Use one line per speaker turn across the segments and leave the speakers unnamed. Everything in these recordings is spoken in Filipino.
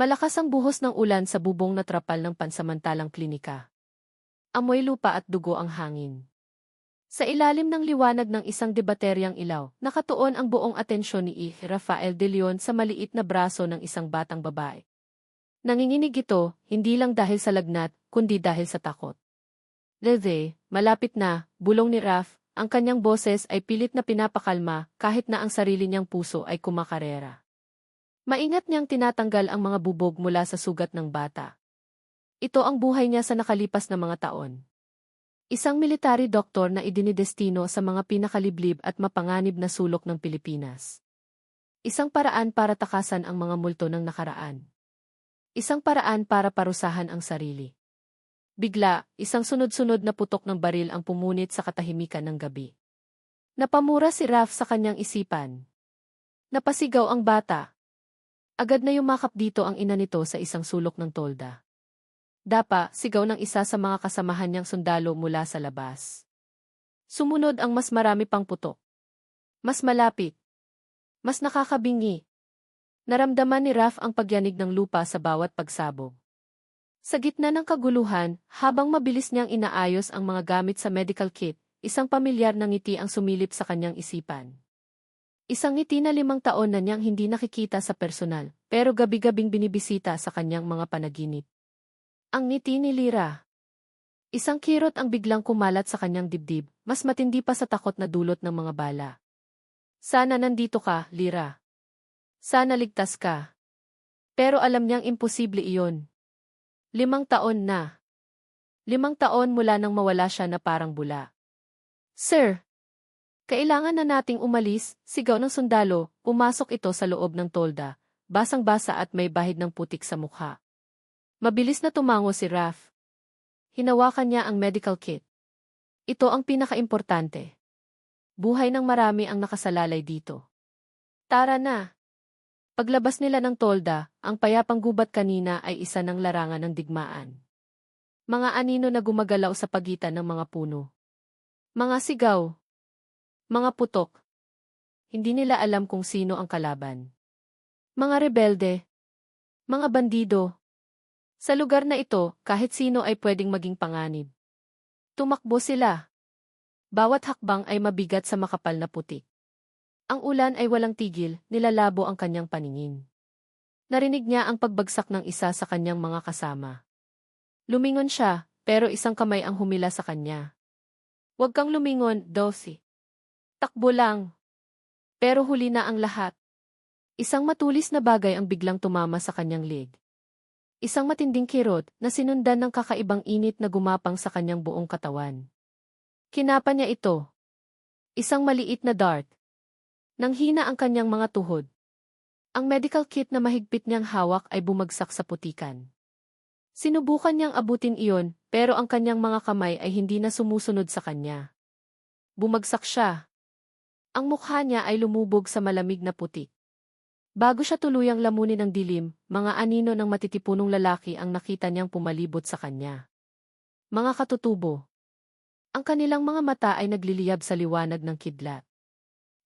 Malakas ang buhos ng ulan sa bubong na trapal ng pansamantalang klinika. Amoy lupa at dugo ang hangin. Sa ilalim ng liwanag ng isang debateryang ilaw, nakatuon ang buong atensyon ni Rafael de Leon sa maliit na braso ng isang batang babae. Nanginginig ito, hindi lang dahil sa lagnat, kundi dahil sa takot. Lede, malapit na, bulong ni Raf, ang kanyang boses ay pilit na pinapakalma kahit na ang sarili niyang puso ay kumakarera. Maingat niyang tinatanggal ang mga bubog mula sa sugat ng bata. Ito ang buhay niya sa nakalipas na mga taon. Isang military doktor na idinidestino sa mga pinakaliblib at mapanganib na sulok ng Pilipinas. Isang paraan para takasan ang mga multo ng nakaraan. Isang paraan para parusahan ang sarili. Bigla, isang sunod-sunod na putok ng baril ang pumunit sa katahimikan ng gabi. Napamura si Raf sa kanyang isipan. Napasigaw ang bata. Agad na yumakap dito ang ina nito sa isang sulok ng tolda. Dapa, sigaw ng isa sa mga kasamahan niyang sundalo mula sa labas. Sumunod ang mas marami pang putok. Mas malapit. Mas nakakabingi. Naramdaman ni Raf ang pagyanig ng lupa sa bawat pagsabog. Sa gitna ng kaguluhan, habang mabilis niyang inaayos ang mga gamit sa medical kit, isang pamilyar na ngiti ang sumilip sa kanyang isipan. Isang ngiti na 5 taon na niyang hindi nakikita sa personal, pero gabi-gabing binibisita sa kanyang mga panaginip. Ang ngiti ni Lyra. Isang kirot ang biglang kumalat sa kanyang dibdib, mas matindi pa sa takot na dulot ng mga bala. Sana nandito ka, Lyra. Sana ligtas ka. Pero alam niyang imposible iyon. 5 taon na. 5 taon mula nang mawala siya na parang bula. Sir! Kailangan na nating umalis, sigaw ng sundalo, pumasok ito sa loob ng tolda, basang-basa at may bahid ng putik sa mukha. Mabilis na tumango si Raf. Hinawakan niya ang medical kit. Ito ang pinakaimportante. Buhay ng marami ang nakasalalay dito. Tara na. Paglabas nila ng tolda, ang payapang gubat kanina ay isa ng larangan ng digmaan. Mga anino na gumagalaw sa pagitan ng mga puno. Mga sigaw. Mga putok. Hindi nila alam kung sino ang kalaban. Mga rebelde. Mga bandido. Sa lugar na ito, kahit sino ay pwedeng maging panganib. Tumakbo sila. Bawat hakbang ay mabigat sa makapal na putik. Ang ulan ay walang tigil, nilalabo ang kanyang paningin. Narinig niya ang pagbagsak ng isa sa kanyang mga kasama. Lumingon siya, pero isang kamay ang humila sa kanya. Huwag kang lumingon, Dossie. Takbo lang. Pero huli na ang lahat. Isang matulis na bagay ang biglang tumama sa kanyang leg. Isang matinding kirot na sinundan ng kakaibang init na gumapang sa kanyang buong katawan. Kinapa niya ito. Isang maliit na dart. Nanghina ang kanyang mga tuhod. Ang medical kit na mahigpit niyang hawak ay bumagsak sa putikan. Sinubukan niyang abutin iyon, pero ang kanyang mga kamay ay hindi na sumusunod sa kanya. Bumagsak siya. Ang mukha niya ay lumubog sa malamig na putik. Bago siya tuluyang lamunin ng dilim, mga anino ng matitipunong lalaki ang nakita niyang pumalibot sa kanya. Mga katutubo. Ang kanilang mga mata ay nagliliyab sa liwanag ng kidlat.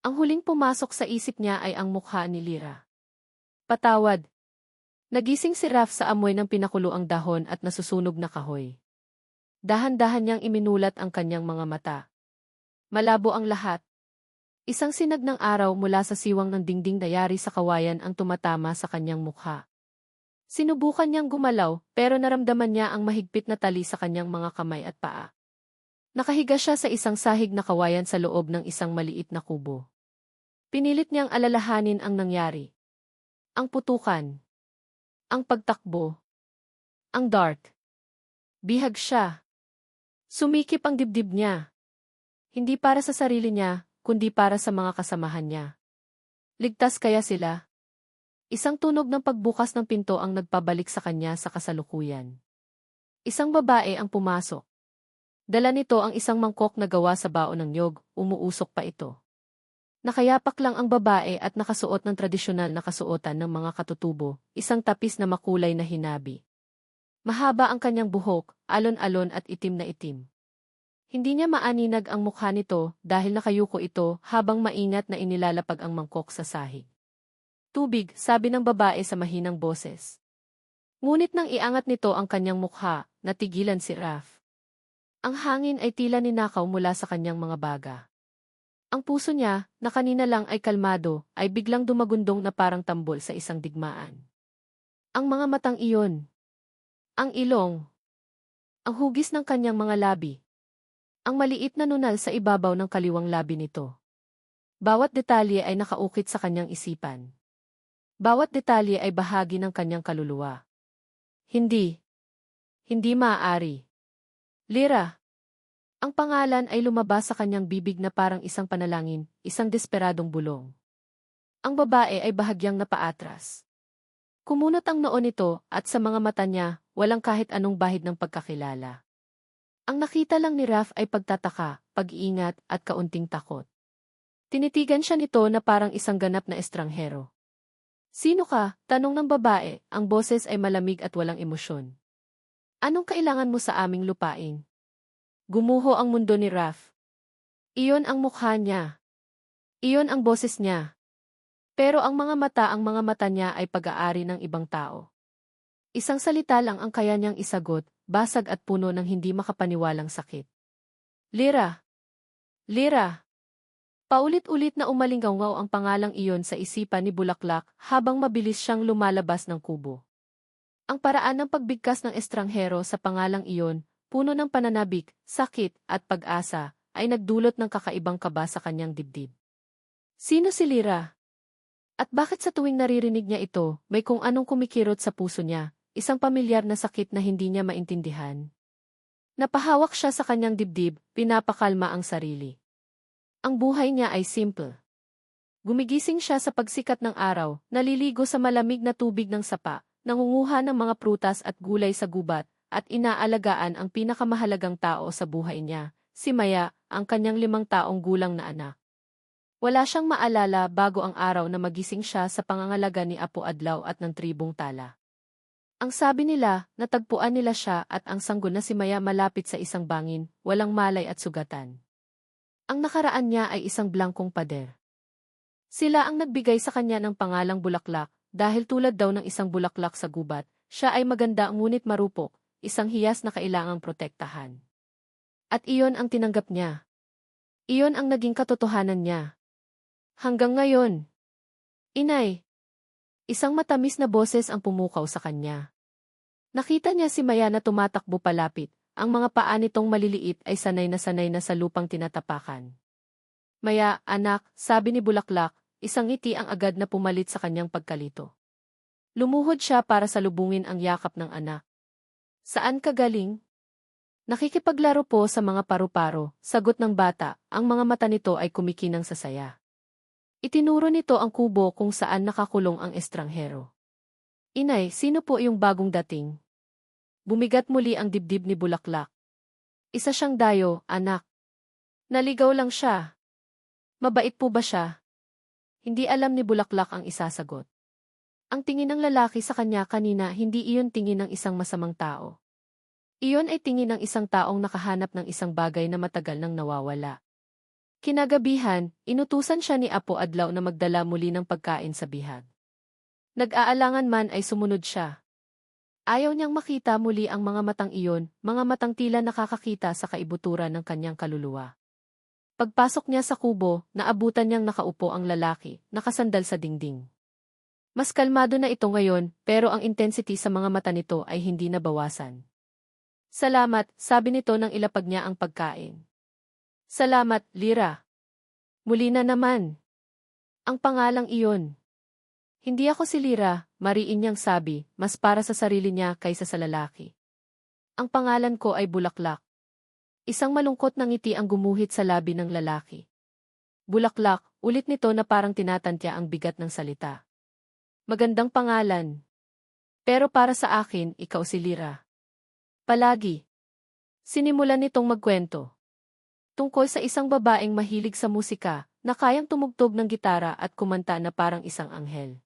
Ang huling pumasok sa isip niya ay ang mukha ni Lyra. Patawad. Nagising si Raf sa amoy ng pinakuloang dahon at nasusunog na kahoy. Dahan-dahan niyang iminulat ang kanyang mga mata. Malabo ang lahat. Isang sinag ng araw mula sa siwang ng dingding dayari sa kawayan ang tumatama sa kanyang mukha. Sinubukan niyang gumalaw, pero naramdaman niya ang mahigpit na tali sa kanyang mga kamay at paa. Nakahiga siya sa isang sahig na kawayan sa loob ng isang maliit na kubo. Pinilit niyang alalahanin ang nangyari. Ang putukan. Ang pagtakbo. Ang dart. Bihag siya. Sumikip ang dibdib niya. Hindi para sa sarili niya, kundi para sa mga kasamahan niya. Ligtas kaya sila? Isang tunog ng pagbukas ng pinto ang nagpabalik sa kanya sa kasalukuyan. Isang babae ang pumasok. Dala nito ang isang mangkok na gawa sa baon ng niyog, umuusok pa ito. Nakayapak lang ang babae at nakasuot ng tradisyonal na kasuotan ng mga katutubo, isang tapis na makulay na hinabi. Mahaba ang kanyang buhok, alon-alon at itim na itim. Hindi niya maaninag ang mukha nito dahil nakayuko ito habang maingat na inilalapag ang mangkok sa sahig. Tubig, sabi ng babae sa mahinang boses. Ngunit nang iangat nito ang kanyang mukha, natigilan si Raph. Ang hangin ay tila ninakaw mula sa kanyang mga baga. Ang puso niya, na kanina lang ay kalmado, ay biglang dumagundong na parang tambol sa isang digmaan. Ang mga matang iyon. Ang ilong. Ang hugis ng kanyang mga labi. Ang maliit na nunal sa ibabaw ng kaliwang labi nito. Bawat detalye ay nakaukit sa kanyang isipan. Bawat detalye ay bahagi ng kanyang kaluluwa. Hindi. Hindi maaari. Lyra. Ang pangalan ay lumabas sa kanyang bibig na parang isang panalangin, isang desperadong bulong. Ang babae ay bahagyang napaatras. Kumunot ang noo nito at sa mga mata niya, walang kahit anong bahid ng pagkakilala. Ang nakita lang ni Raph ay pagtataka, pag-iingat at kaunting takot. Tinitigan siya nito na parang isang ganap na estranghero. Sino ka? Tanong ng babae, ang boses ay malamig at walang emosyon. Anong kailangan mo sa aming lupain? Gumuho ang mundo ni Raph. Iyon ang mukha niya. Iyon ang boses niya. Pero ang mga mata niya ay pag-aari ng ibang tao. Isang salita lang ang kaya niyang isagot, basag at puno ng hindi makapaniwalang sakit. Lyra. Lyra. Paulit-ulit na umalinggaw ang pangalang iyon sa isipan ni Bulaklak habang mabilis siyang lumalabas ng kubo. Ang paraan ng pagbigkas ng estranghero sa pangalang iyon, puno ng pananabik, sakit at pag-asa, ay nagdulot ng kakaibang kaba sa kanyang dibdib. Sino si Lyra? At bakit sa tuwing naririnig niya ito, may kung anong kumikirot sa puso niya, isang pamilyar na sakit na hindi niya maintindihan? Napahawak siya sa kanyang dibdib, pinapakalma ang sarili. Ang buhay niya ay simple. Gumigising siya sa pagsikat ng araw, naliligo sa malamig na tubig ng sapa, nangunguha ng mga prutas at gulay sa gubat, at inaalagaan ang pinakamahalagang tao sa buhay niya, si Maya, ang kanyang 5 taong gulang na anak. Wala siyang maalala bago ang araw na magising siya sa pangangalaga ni Apo Adlaw at ng tribong Tala. Ang sabi nila, natagpuan nila siya at ang sanggol na si Maya malapit sa isang bangin, walang malay at sugatan. Ang nakaraan niya ay isang blangkong pader. Sila ang nagbigay sa kanya ng pangalang Bulaklak, dahil tulad daw ng isang bulaklak sa gubat, siya ay maganda ngunit marupok, isang hiyas na kailangang protektahan. At iyon ang tinanggap niya. Iyon ang naging katotohanan niya. Hanggang ngayon. Inay. Isang matamis na boses ang pumukaw sa kanya. Nakita niya si Maya na tumatakbo palapit, ang mga paa nitong maliliit ay sanay na sa lupang tinatapakan. Maya, anak, sabi ni Bulaklak, isang ngiti ang agad na pumalit sa kanyang pagkalito. Lumuhod siya para salubungin ang yakap ng anak. Saan ka galing? Nakikipaglaro po sa mga paru-paro, sagot ng bata, ang mga mata nito ay kumikinang sa saya. Itinuro nito ang kubo kung saan nakakulong ang estranghero. Inay, sino po yung bagong dating? Bumigat muli ang dibdib ni Bulaklak. Isa siyang dayo, anak. Naligaw lang siya. Mabait po ba siya? Hindi alam ni Bulaklak ang isasagot. Ang tingin ng lalaki sa kanya kanina hindi iyon tingin ng isang masamang tao. Iyon ay tingin ng isang taong nakahanap ng isang bagay na matagal nang nawawala. Kinagabihan, inutusan siya ni Apo Adlaw na magdala muli ng pagkain sa bihag. Nag-aalangan man ay sumunod siya. Ayaw niyang makita muli ang mga matang iyon, mga matang tila nakakakita sa kaibuturan ng kanyang kaluluwa. Pagpasok niya sa kubo, naabutan niyang nakaupo ang lalaki, nakasandal sa dingding. Mas kalmado na ito ngayon, pero ang intensity sa mga mata nito ay hindi nabawasan. Salamat, sabi nito nang ilapag niya ang pagkain. Salamat, Lyra. Muli na naman. Ang pangalang iyon. Hindi ako si Lyra, mariin niyang sabi, mas para sa sarili niya kaysa sa lalaki. Ang pangalan ko ay Bulaklak. Isang malungkot na ngiti ang gumuhit sa labi ng lalaki. Bulaklak, ulit nito na parang tinatantya ang bigat ng salita. Magandang pangalan. Pero para sa akin, ikaw si Lyra. Palagi. Sinimulan nitong magkwento. Tungkol sa isang babaeng mahilig sa musika, na kayang tumugtog ng gitara at kumanta na parang isang anghel.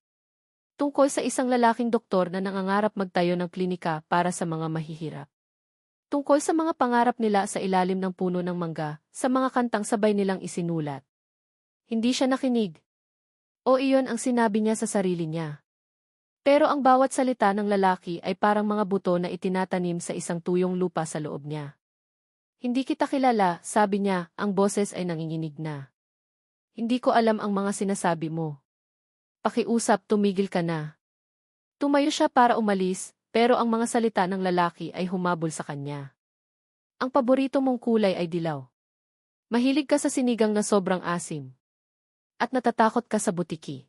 Tungkol sa isang lalaking doktor na nangangarap magtayo ng klinika para sa mga mahihirap. Tungkol sa mga pangarap nila sa ilalim ng puno ng mangga, sa mga kantang sabay nilang isinulat. Hindi siya nakinig. O iyon ang sinabi niya sa sarili niya. Pero ang bawat salita ng lalaki ay parang mga buto na itinatanim sa isang tuyong lupa sa loob niya. Hindi kita kilala, sabi niya, ang boses ay nanginginig na. Hindi ko alam ang mga sinasabi mo. Pakiusap, tumigil ka na. Tumayo siya para umalis, pero ang mga salita ng lalaki ay humabol sa kanya. Ang paborito mong kulay ay dilaw. Mahilig ka sa sinigang na sobrang asim. At natatakot ka sa butiki.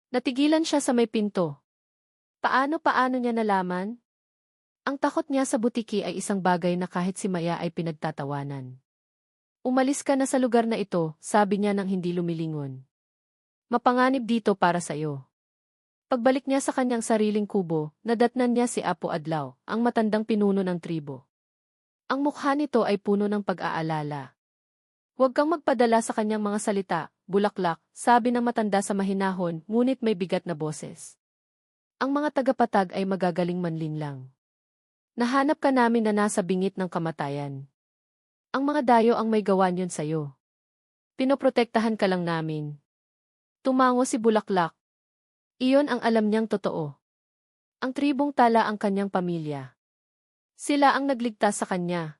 Natigilan siya sa may pinto. Paano niya nalaman? Ang takot niya sa butiki ay isang bagay na kahit si Maya ay pinagtatawanan. Umalis ka na sa lugar na ito, sabi niya nang hindi lumilingon. Mapanganib dito para sa'yo. Pagbalik niya sa kanyang sariling kubo, nadatnan niya si Apo Adlaw, ang matandang pinuno ng tribo. Ang mukha nito ay puno ng pag-aalala. Huwag kang magpadala sa kanyang mga salita, bulaklak, sabi ng matanda sa mahinahon, ngunit may bigat na boses. Ang mga tagapatag ay magagaling manlinlang. Nahanap ka namin na nasa bingit ng kamatayan. Ang mga dayo ang may gawan yun sa'yo. Pinoprotektahan ka lang namin. Tumango si Bulaklak. Iyon ang alam niyang totoo. Ang tribong tala ang kanyang pamilya. Sila ang nagligtas sa kanya.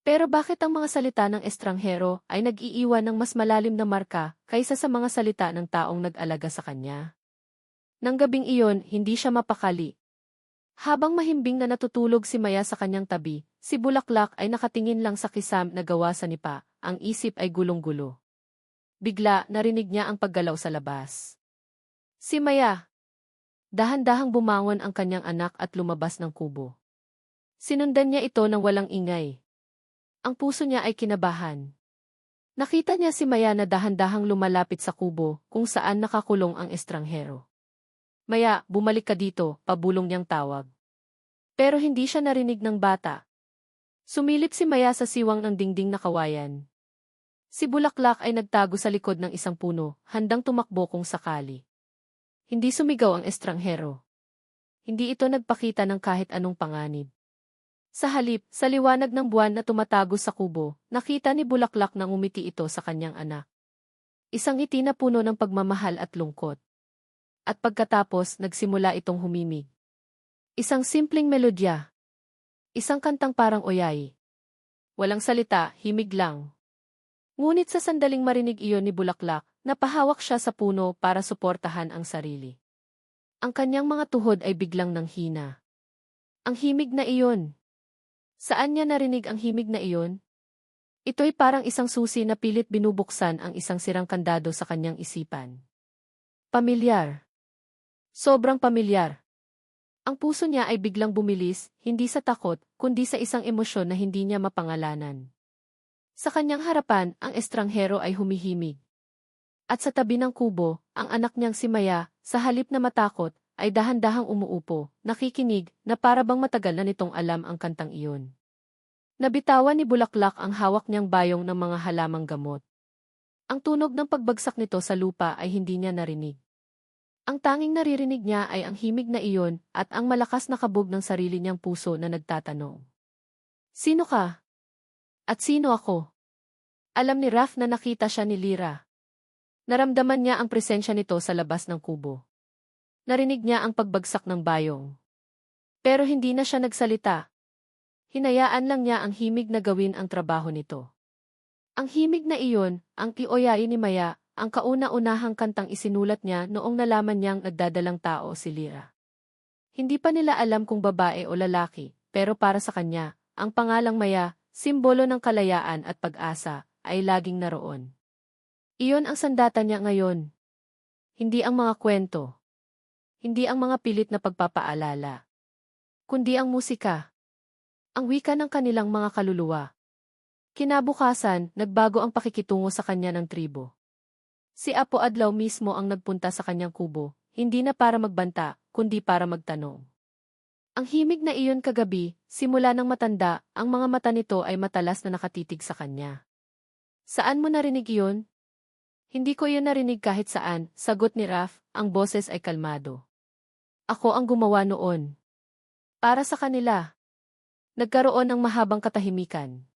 Pero bakit ang mga salita ng estranghero ay nag-iiwan ng mas malalim na marka kaysa sa mga salita ng taong nag-alaga sa kanya? Nang gabing iyon, hindi siya mapakali. Habang mahimbing na natutulog si Maya sa kanyang tabi, si Bulaklak ay nakatingin lang sa kisam na gawa sa nipa, ang isip ay gulong-gulo. Bigla, narinig niya ang paggalaw sa labas. Si Maya. Dahan-dahang bumangon ang kanyang anak at lumabas ng kubo. Sinundan niya ito ng walang ingay. Ang puso niya ay kinabahan. Nakita niya si Maya na dahan-dahang lumalapit sa kubo kung saan nakakulong ang estranghero. Maya, bumalik ka dito, pabulong niyang tawag. Pero hindi siya narinig ng bata. Sumilip si Maya sa siwang ng dingding na kawayan. Si Bulaklak ay nagtago sa likod ng isang puno, handang tumakbo kung sakali. Hindi sumigaw ang estranghero. Hindi ito nagpakita ng kahit anong panganib. Sa halip, sa liwanag ng buwan na tumatago sa kubo, nakita ni Bulaklak na ngumiti ito sa kanyang anak. Isang ngiti na puno ng pagmamahal at lungkot. At pagkatapos, nagsimula itong humimig. Isang simpleng melodya. Isang kantang parang oyay. Walang salita, himig lang. Ngunit sa sandaling marinig iyon ni Bulaklak, napahawak siya sa puno para suportahan ang sarili. Ang kanyang mga tuhod ay biglang nanghina. Ang himig na iyon. Saan niya narinig ang himig na iyon? Ito'y parang isang susi na pilit binubuksan ang isang sirang kandado sa kanyang isipan. Pamilyar. Sobrang pamilyar. Ang puso niya ay biglang bumilis, hindi sa takot, kundi sa isang emosyon na hindi niya mapangalanan. Sa kanyang harapan, ang estranghero ay humihimig. At sa tabi ng kubo, ang anak niyang si Maya, sa halip na matakot, ay dahan-dahang umuupo, nakikinig, na para bang matagal na nitong alam ang kantang iyon. Nabitawan ni Bulaklak ang hawak niyang bayong ng mga halamang gamot. Ang tunog ng pagbagsak nito sa lupa ay hindi niya narinig. Ang tanging naririnig niya ay ang himig na iyon at ang malakas na kabog ng sarili niyang puso na nagtatanong. Sino ka? At sino ako? Alam ni Raf na nakita siya ni Lyra. Naramdaman niya ang presensya nito sa labas ng kubo. Narinig niya ang pagbagsak ng bayong. Pero hindi na siya nagsalita. Hinayaan lang niya ang himig na gawin ang trabaho nito. Ang himig na iyon, ang ioyain ni Maya, ang kauna-unahang kantang isinulat niya noong nalaman niyang nagdadalang tao si Lyra. Hindi pa nila alam kung babae o lalaki, pero para sa kanya, ang pangalang Maya, simbolo ng kalayaan at pag-asa, ay laging naroon. Iyon ang sandata niya ngayon. Hindi ang mga kwento. Hindi ang mga pilit na pagpapaalala. Kundi ang musika. Ang wika ng kanilang mga kaluluwa. Kinabukasan, nagbago ang pakikitungo sa kanya ng tribo. Si Apo Adlaw mismo ang nagpunta sa kanyang kubo, hindi na para magbanta, kundi para magtanong. Ang himig na iyon kagabi, simula ng matanda, ang mga mata nito ay matalas na nakatitig sa kanya. Saan mo narinig iyon? Hindi ko iyon narinig kahit saan, sagot ni Raf, ang boses ay kalmado. Ako ang gumawa noon. Para sa kanila. Nagkaroon ng mahabang katahimikan.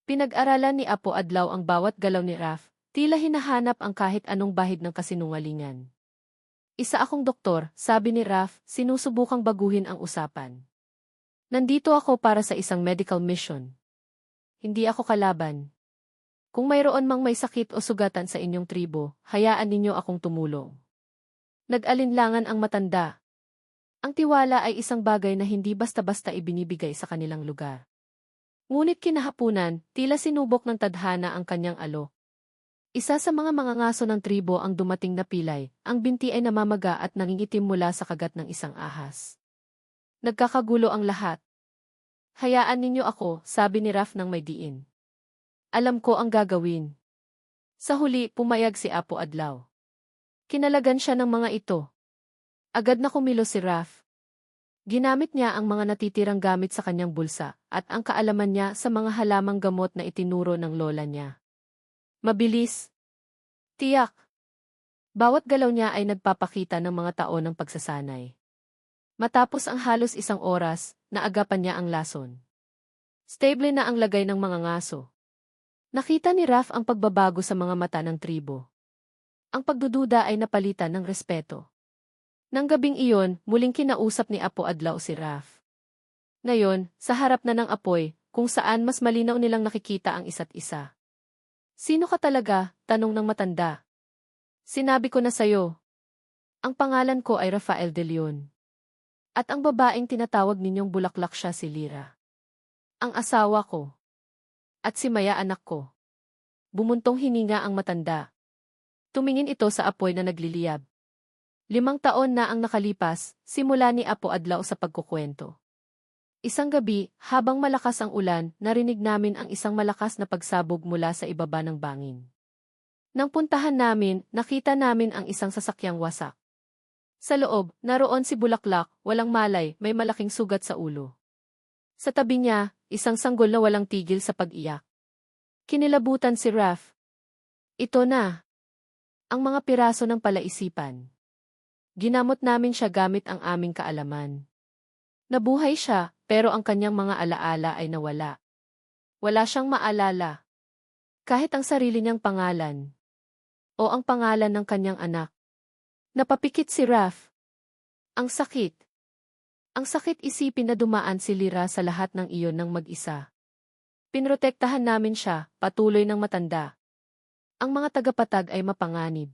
Pinag-aralan ni Apo Adlaw ang bawat galaw ni Raf, tila hinahanap ang kahit anong bahid ng kasinungalingan. Isa akong doktor, sabi ni Raf, sinusubukang baguhin ang usapan. Nandito ako para sa isang medical mission. Hindi ako kalaban. Kung mayroon mang may sakit o sugatan sa inyong tribo, hayaan ninyo akong tumulong. Nag-alinlangan ang matanda. Ang tiwala ay isang bagay na hindi basta-basta ibinibigay sa kanilang lugar. Ngunit kinahapunan, tila sinubok ng tadhana ang kanyang alok. Isa sa mga mangangaso ng tribo ang dumating na pilay, ang binti ay namamaga at nangingitim mula sa kagat ng isang ahas. Nagkakagulo ang lahat. Hayaan ninyo ako, sabi ni Raf ng may diin. Alam ko ang gagawin. Sa huli, pumayag si Apo Adlaw. Kinalagan siya ng mga ito. Agad na kumilos si Raf. Ginamit niya ang mga natitirang gamit sa kanyang bulsa at ang kaalaman niya sa mga halamang gamot na itinuro ng lola niya. Mabilis. Tiyak. Bawat galaw niya ay nagpapakita ng mga taon ng pagsasanay. Matapos ang halos 1 oras, naagapan niya ang lason. Stable na ang lagay ng mga ngaso. Nakita ni Raf ang pagbabago sa mga mata ng tribo. Ang pagdududa ay napalitan ng respeto. Nang gabing iyon, muling kinausap ni Apo Adlaw si Raf. Ngayon, sa harap na ng apoy, kung saan mas malinaw nilang nakikita ang isa't isa. Sino ka talaga? Tanong ng matanda. Sinabi ko na sayo. Ang pangalan ko ay Rafael de Leon. At ang babaeng tinatawag ninyong bulaklak siya si Lira. Ang asawa ko. At si Maya anak ko. Bumuntong hininga ang matanda. Tumingin ito sa apoy na nagliliyab. 5 taon na ang nakalipas, simula ni Apo Adlaw sa pagkukwento. Isang gabi, habang malakas ang ulan, narinig namin ang isang malakas na pagsabog mula sa ibaba ng bangin. Nang puntahan namin, nakita namin ang isang sasakyang wasak. Sa loob, naroon si Bulaklak, walang malay, may malaking sugat sa ulo. Sa tabi niya, isang sanggol na walang tigil sa pag-iyak. Kinilabutan si Raf. Ito na. Ang mga piraso ng palaisipan. Ginamot namin siya gamit ang aming kaalaman. Nabuhay siya, pero ang kanyang mga alaala ay nawala. Wala siyang maalala. Kahit ang sarili niyang pangalan. O ang pangalan ng kanyang anak. Napapikit si Raf. Ang sakit. Ang sakit isipin na dumaan si Lira sa lahat ng iyon ng mag-isa. Pinrotektahan namin siya, patuloy ng matanda. Ang mga tagapatag ay mapanganib.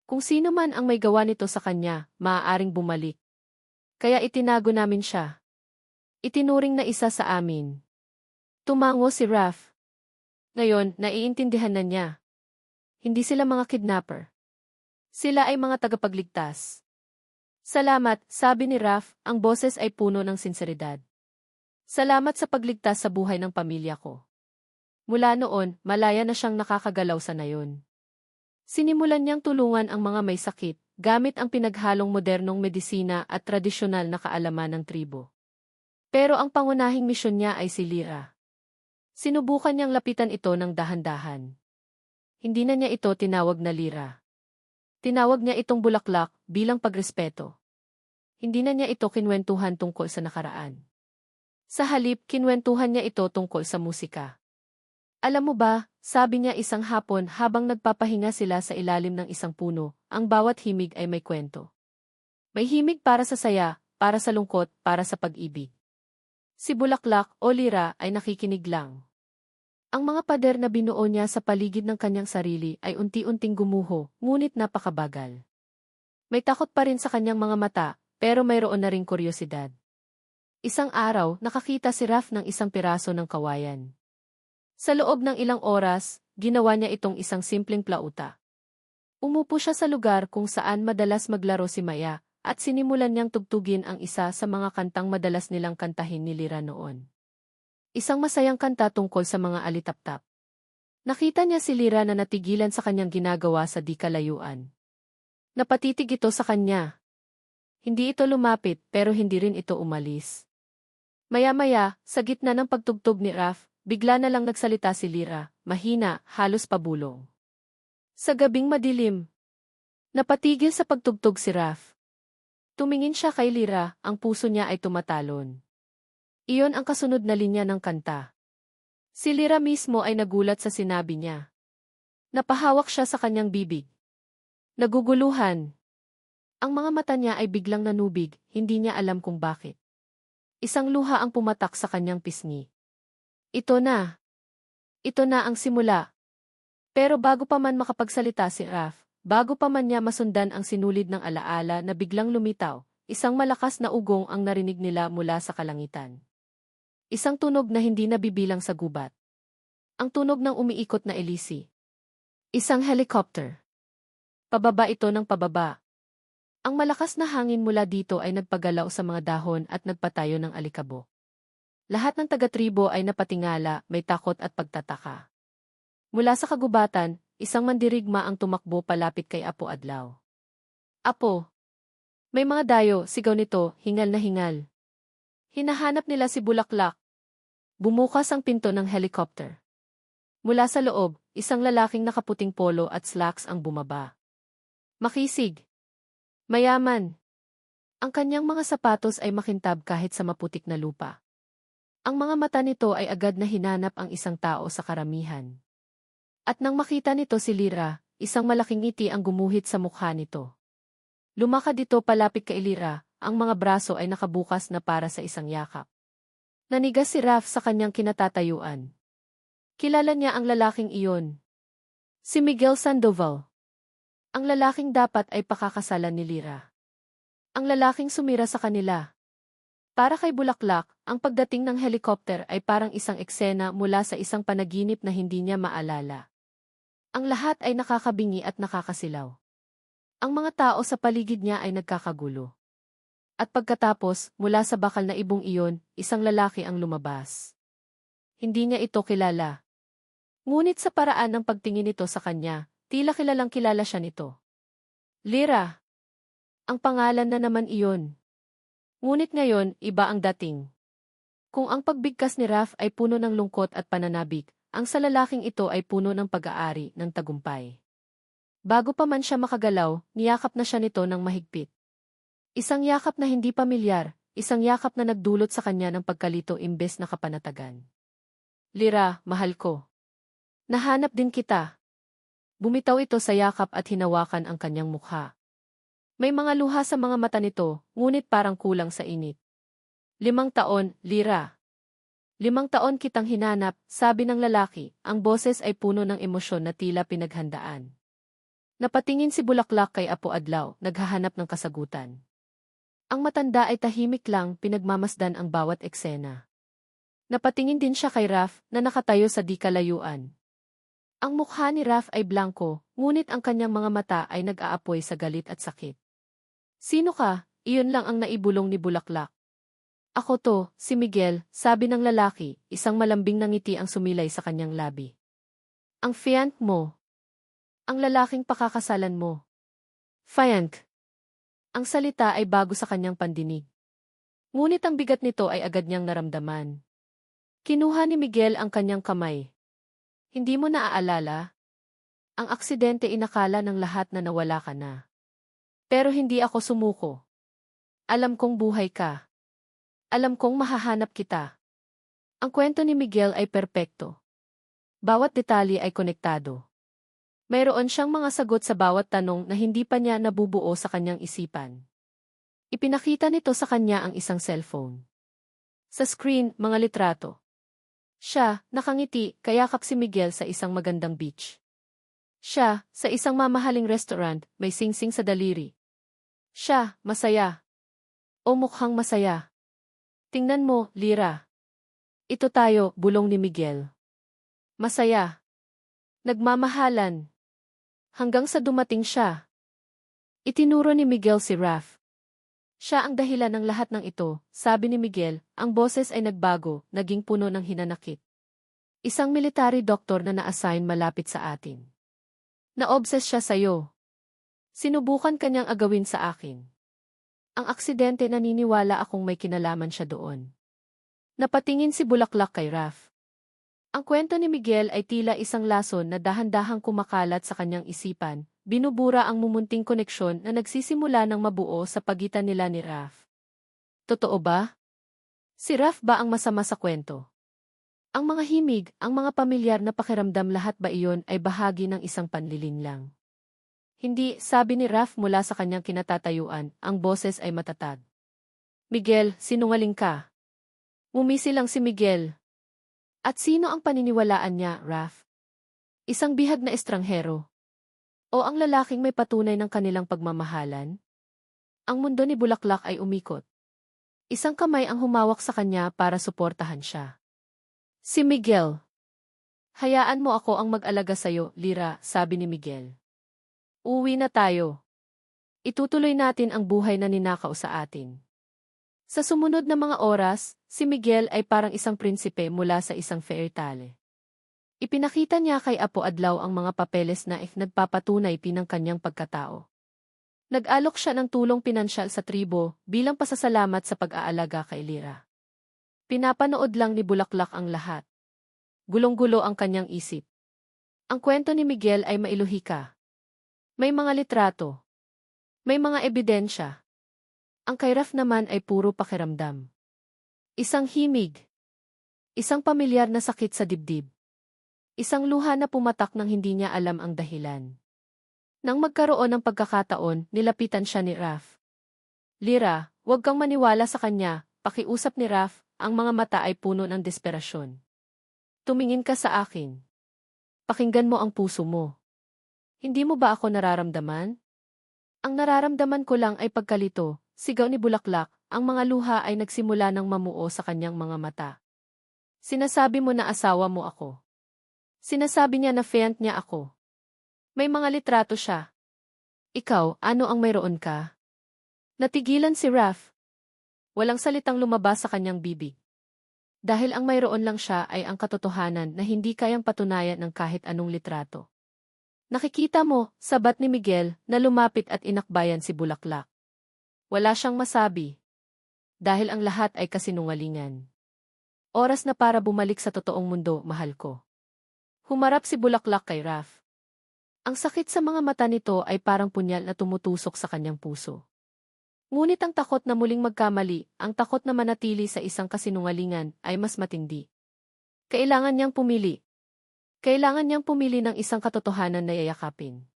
Kung sino man ang may gawa nito sa kanya, maaaring bumalik. Kaya itinago namin siya. Itinuring na isa sa amin. Tumango si Raf. Ngayon, naiintindihan na niya. Hindi sila mga kidnapper. Sila ay mga tagapagligtas. Salamat, sabi ni Raf, ang boses ay puno ng sinseridad. Salamat sa pagligtas sa buhay ng pamilya ko. Mula noon, malaya na siyang nakakagalaw sa nayon. Sinimulan niyang tulungan ang mga may sakit, gamit ang pinaghalong modernong medisina at tradisyonal na kaalaman ng tribo. Pero ang pangunahing misyon niya ay si Lira. Sinubukan niyang lapitan ito ng dahan-dahan. Hindi na niya ito tinawag na Lira. Tinawag niya itong Bulaklak bilang pagrespeto. Hindi na niya ito kinwentuhan tungkol sa nakaraan. Sa halip, kinwentuhan niya ito tungkol sa musika. Alam mo ba, sabi niya isang hapon habang nagpapahinga sila sa ilalim ng isang puno, ang bawat himig ay may kwento. May himig para sa saya, para sa lungkot, para sa pag-ibig. Si Bulaklak o Lira ay nakikinig lang. Ang mga pader na binuo niya sa paligid ng kanyang sarili ay unti-unting gumuho, ngunit napakabagal. May takot pa rin sa kanyang mga mata, pero mayroon na ring kuryosidad. Isang araw, nakakita si Raf ng isang piraso ng kawayan. Sa loob ng ilang oras, ginawa niya itong isang simpleng plauta. Umupo siya sa lugar kung saan madalas maglaro si Maya, at sinimulan niyang tugtugin ang isa sa mga kantang madalas nilang kantahin ni Lira noon. Isang masayang kanta tungkol sa mga alitaptap. Nakita niya si Lira na natigilan sa kanyang ginagawa sa di kalayuan. Napatitig ito sa kanya. Hindi ito lumapit pero hindi rin ito umalis. Maya-maya, sa gitna ng pagtugtog ni Raf, bigla na lang nagsalita si Lira, mahina, halos pabulong. Sa gabing madilim, napatigil sa pagtugtog si Raf. Tumingin siya kay Lira, ang puso niya ay tumatalon. Iyon ang kasunod na linya ng kanta. Si Lira mismo ay nagulat sa sinabi niya. Napahawak siya sa kanyang bibig. Naguguluhan. Ang mga mata niya ay biglang nanubig, hindi niya alam kung bakit. Isang luha ang pumatak sa kanyang pisngi. Ito na. Ito na ang simula. Pero bago pa man makapagsalita si Raph, bago pa man niya masundan ang sinulid ng alaala na biglang lumitaw, isang malakas na ugong ang narinig nila mula sa kalangitan. Isang tunog na hindi nabibilang sa gubat. Ang tunog ng umiikot na elisi. Isang helicopter. Pababa ito ng pababa. Ang malakas na hangin mula dito ay nagpagalaw sa mga dahon at nagpatayo ng alikabok. Lahat ng taga-tribo ay napatingala, may takot at pagtataka. Mula sa kagubatan, isang mandirigma ang tumakbo palapit kay Apo Adlaw. Apo! May mga dayo, sigaw nito, hingal na hingal. Hinahanap nila si Bulaklak. Bumukas ang pinto ng helicopter. Mula sa loob, isang lalaking nakaputing polo at slacks ang bumaba. Makisig. Mayaman. Ang kanyang mga sapatos ay makintab kahit sa maputik na lupa. Ang mga mata nito ay agad na hinanap ang isang tao sa karamihan. At nang makita nito si Lyra, isang malaking ngiti ang gumuhit sa mukha nito. Lumakad ito palapit kay Lyra, ang mga braso ay nakabukas na para sa isang yakap. Nanigas si Raph sa kanyang kinatatayuan. Kilala niya ang lalaking iyon. Si Miguel Sandoval. Ang lalaking dapat ay pakakasalan ni Lyra. Ang lalaking sumira sa kanila. Para kay Bulaklak, ang pagdating ng helicopter ay parang isang eksena mula sa isang panaginip na hindi niya maalala. Ang lahat ay nakakabingi at nakakasilaw. Ang mga tao sa paligid niya ay nagkakagulo. At pagkatapos, mula sa bakal na ibong iyon, isang lalaki ang lumabas. Hindi niya ito kilala. Ngunit sa paraan ng pagtingin nito sa kanya, tila kilalang kilala siya nito. Lyra. Ang pangalan na naman iyon. Ngunit ngayon, iba ang dating. Kung ang pagbigkas ni Raph ay puno ng lungkot at pananabik, ang sa lalaking ito ay puno ng pag-aari ng tagumpay. Bago pa man siya makagalaw, niyakap na siya nito ng mahigpit. Isang yakap na hindi pamilyar, isang yakap na nagdulot sa kanya ng pagkalito imbes na kapanatagan. Lyra, mahal ko. Nahanap din kita. Bumitaw ito sa yakap at hinawakan ang kanyang mukha. May mga luha sa mga mata nito, ngunit parang kulang sa init. 5 taon, Lyra. 5 taon kitang hinanap, sabi ng lalaki, ang boses ay puno ng emosyon na tila pinaghandaan. Napatingin si Bulaklak kay Apo Adlaw, naghahanap ng kasagutan. Ang matanda ay tahimik lang, pinagmamasdan ang bawat eksena. Napatingin din siya kay Raph, na nakatayo sa di kalayuan. Ang mukha ni Raph ay blanko, ngunit ang kanyang mga mata ay nag-aapoy sa galit at sakit. Sino ka? Iyon lang ang naibulong ni Bulaklak. Ako to, si Miguel, sabi ng lalaki, isang malambing na ngiti ang sumilay sa kanyang labi. Ang fiancé mo. Ang lalaking pakakasalan mo. Fiancé. Ang salita ay bago sa kanyang pandinig. Ngunit ang bigat nito ay agad niyang naramdaman. Kinuha ni Miguel ang kanyang kamay. Hindi mo naaalala? Ang aksidente inakala ng lahat na nawala ka na. Pero hindi ako sumuko. Alam kong buhay ka. Alam kong mahahanap kita. Ang kwento ni Miguel ay perpekto. Bawat detalye ay konektado. Mayroon siyang mga sagot sa bawat tanong na hindi pa niya nabubuo sa kanyang isipan. Ipinakita nito sa kanya ang isang cellphone. Sa screen, mga litrato. Siya, nakangiti, kayakap si Miguel sa isang magandang beach. Siya, sa isang mamahaling restaurant, may singsing sa daliri. Siya, masaya. O mukhang masaya. Tingnan mo, Lyra. Ito tayo, bulong ni Miguel. Masaya. Nagmamahalan. Hanggang sa dumating siya. Itinuro ni Miguel si Raph. Siya ang dahilan ng lahat ng ito, sabi ni Miguel, ang boses ay nagbago, naging puno ng hinanakit. Isang military doctor na na-assign malapit sa atin. Na-obsess siya sa'yo. Sinubukan kanyang agawin sa akin. Ang aksidente naniniwala akong may kinalaman siya doon. Napatingin si Bulaklak kay Raph. Ang kwento ni Miguel ay tila isang lason na dahan-dahang kumakalat sa kanyang isipan, binubura ang mumunting koneksyon na nagsisimula ng mabuo sa pagitan nila ni Raph. Totoo ba? Si Raph ba ang masama sa kwento? Ang mga himig, ang mga pamilyar na pakiramdam lahat ba iyon ay bahagi ng isang panlilinlang? Hindi, sabi ni Raf mula sa kanyang kinatatayuan, ang boses ay matatag. Miguel, sinungaling ka. Ngumisi lang si Miguel. At sino ang paniniwalaan niya, Raf? Isang bihag na estranghero. O ang lalaking may patunay ng kanilang pagmamahalan? Ang mundo ni Bulaklak ay umikot. Isang kamay ang humawak sa kanya para suportahan siya. Si Miguel. Hayaan mo ako ang mag-alaga sa'yo, Lira, sabi ni Miguel. Uwi na tayo. Itutuloy natin ang buhay na ninakaw sa atin. Sa sumunod na mga oras, si Miguel ay parang isang prinsipe mula sa isang fairy tale. Ipinakita niya kay Apo Adlaw ang mga papeles na nagpapatunay pinang kanyang pagkatao. Nag-alok siya ng tulong pinansyal sa tribo bilang pasasalamat sa pag-aalaga kay Lira. Pinapanood lang ni Bulaklak ang lahat. Gulong-gulo ang kanyang isip. Ang kwento ni Miguel ay mailuhika. May mga litrato. May mga ebidensya. Ang kay Raf naman ay puro pakiramdam. Isang himig. Isang pamilyar na sakit sa dibdib. Isang luha na pumatak nang hindi niya alam ang dahilan. Nang magkaroon ng pagkakataon, nilapitan siya ni Raf. Lira, huwag kang maniwala sa kanya, pakiusap ni Raf, ang mga mata ay puno ng desperasyon. Tumingin ka sa akin. Pakinggan mo ang puso mo. Hindi mo ba ako nararamdaman? Ang nararamdaman ko lang ay pagkalito, sigaw ni Bulaklak, ang mga luha ay nagsimula ng mamuo sa kanyang mga mata. Sinasabi mo na asawa mo ako. Sinasabi niya na fiancé niya ako. May mga litrato siya. Ikaw, ano ang mayroon ka? Natigilan si Raf. Walang salitang lumabas sa kanyang bibig. Dahil ang mayroon lang siya ay ang katotohanan na hindi kayang patunayan ng kahit anong litrato. Nakikita mo, sabat ni Miguel, na lumapit at inakbayan si Bulaklak. Wala siyang masabi. Dahil ang lahat ay kasinungalingan. Oras na para bumalik sa totoong mundo, mahal ko. Humarap si Bulaklak kay Raf. Ang sakit sa mga mata nito ay parang punyal na tumutusok sa kanyang puso. Ngunit ang takot na muling magkamali, ang takot na manatili sa isang kasinungalingan, ay mas matindi. Kailangan niyang pumili. Kailangan niyang pumili ng isang katotohanan na yayakapin.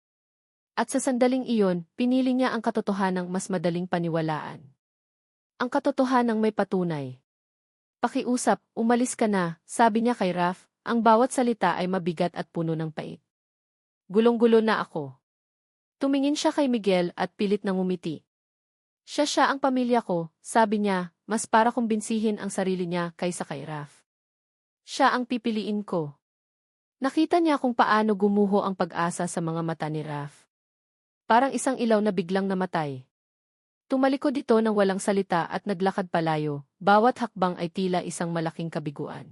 At sa sandaling iyon, pinili niya ang katotohanang mas madaling paniwalaan. Ang katotohanang may patunay. Pakiusap, umalis ka na, sabi niya kay Raf, ang bawat salita ay mabigat at puno ng pait. Gulong-gulo na ako. Tumingin siya kay Miguel at pilit nang ngumiti. Siya ang pamilya ko, sabi niya, mas para kumbinsihin ang sarili niya kaysa kay Raf. Siya ang pipiliin ko. Nakita niya kung paano gumuho ang pag-asa sa mga mata ni Raf. Parang isang ilaw na biglang namatay. Tumalikod ito ng walang salita at naglakad palayo, bawat hakbang ay tila isang malaking kabiguan.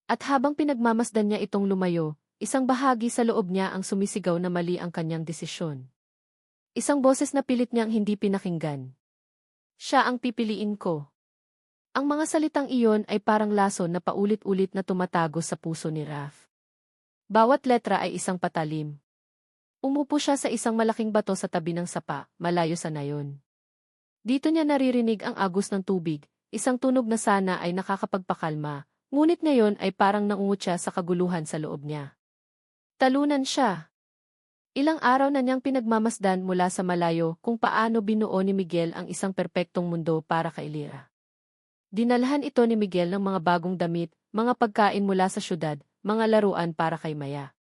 At habang pinagmamasdan niya itong lumayo, isang bahagi sa loob niya ang sumisigaw na mali ang kanyang desisyon. Isang boses na pilit niyang hindi pinakinggan. Siya ang pipiliin ko. Ang mga salitang iyon ay parang lason na paulit-ulit na tumatago sa puso ni Raf. Bawat letra ay isang patalim. Umupo siya sa isang malaking bato sa tabi ng sapa, malayo sa nayon. Dito niya naririnig ang agos ng tubig, isang tunog na sana ay nakakapagpakalma, ngunit ngayon ay parang naungot siya sa kaguluhan sa loob niya. Talunan siya. Ilang araw na niyang pinagmamasdan mula sa malayo kung paano binuo ni Miguel ang isang perpektong mundo para kay Lira. Dinalhan ito ni Miguel ng mga bagong damit, mga pagkain mula sa syudad, mga laruan para kay Maya.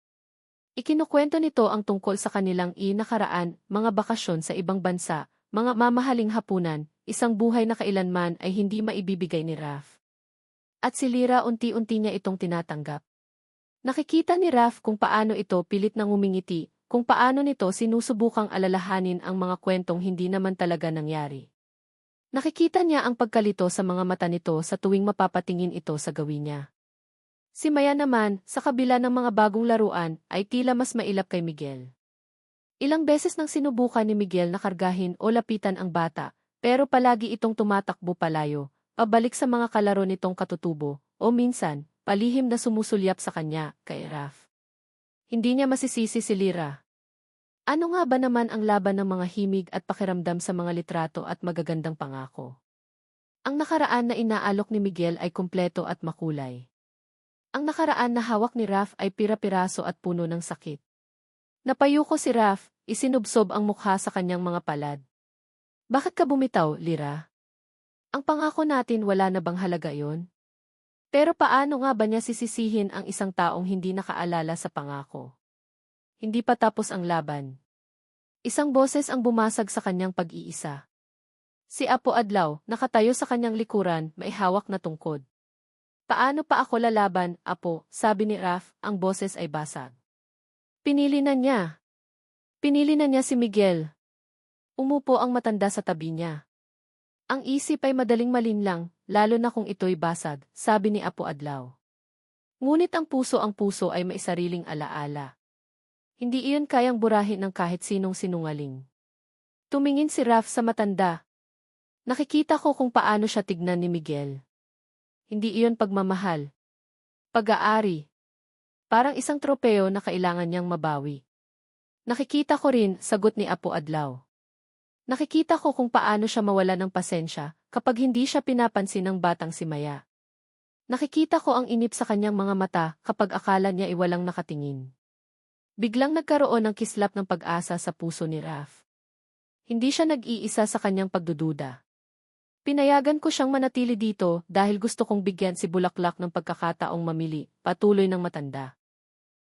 Ikinukwento nito ang tungkol sa kanilang nakaraan, mga bakasyon sa ibang bansa, mga mamahaling hapunan, isang buhay na kailanman ay hindi maibibigay ni Raf. At si Lira unti-unti niya itong tinatanggap. Nakikita ni Raf kung paano ito pilit nang umingiti, kung paano nito sinusubukang alalahanin ang mga kwentong hindi naman talaga nangyari. Nakikita niya ang pagkalito sa mga mata nito sa tuwing mapapatingin ito sa gawin niya. Si Maya naman, sa kabila ng mga bagong laruan, ay tila mas mailap kay Miguel. Ilang beses nang sinubukan ni Miguel na kargahin o lapitan ang bata, pero palagi itong tumatakbo palayo, pabalik sa mga kalaro nitong katutubo, o minsan, palihim na sumusulyap sa kanya, kay Raf. Hindi niya masisisi si Lira. Ano nga ba naman ang laban ng mga himig at pakiramdam sa mga litrato at magagandang pangako? Ang nakaraan na inaalok ni Miguel ay kumpleto at makulay. Ang nakaraan na hawak ni Raf ay pira-piraso at puno ng sakit. Napayuko si Raph, isinubsob ang mukha sa kanyang mga palad. Bakit ka bumitaw, Lyra? Ang pangako natin wala na bang halaga yon? Pero paano nga ba niya sisisihin ang isang taong hindi nakaalala sa pangako? Hindi pa tapos ang laban. Isang boses ang bumasag sa kanyang pag-iisa. Si Apo Adlaw, nakatayo sa kanyang likuran, may hawak na tungkod. Paano pa ako lalaban, Apo? Sabi ni Raph, ang boses ay basag. Pinili na niya. Pinili na niya si Miguel. Umupo ang matanda sa tabi niya. Ang isip ay madaling malinlang, lalo na kung ito'y basag, sabi ni Apo Adlaw. Ngunit ang puso ay may sariling alaala. Hindi iyon kayang burahin ng kahit sinong sinungaling. Tumingin si Raph sa matanda. Nakikita ko kung paano siya tignan ni Miguel. Hindi iyon pagmamahal. Pag-aari. Parang isang tropeo na kailangan niyang mabawi. Nakikita ko rin, sagot ni Apo Adlaw. Nakikita ko kung paano siya mawala ng pasensya kapag hindi siya pinapansin ng batang si Maya. Nakikita ko ang inip sa kanyang mga mata kapag akala niya iwalang nakatingin. Biglang nagkaroon ng kislap ng pag-asa sa puso ni Raph. Hindi siya nag-iisa sa kanyang pagdududa. Pinayagan ko siyang manatili dito dahil gusto kong bigyan si Bulaklak ng pagkakataong mamili, patuloy ng matanda.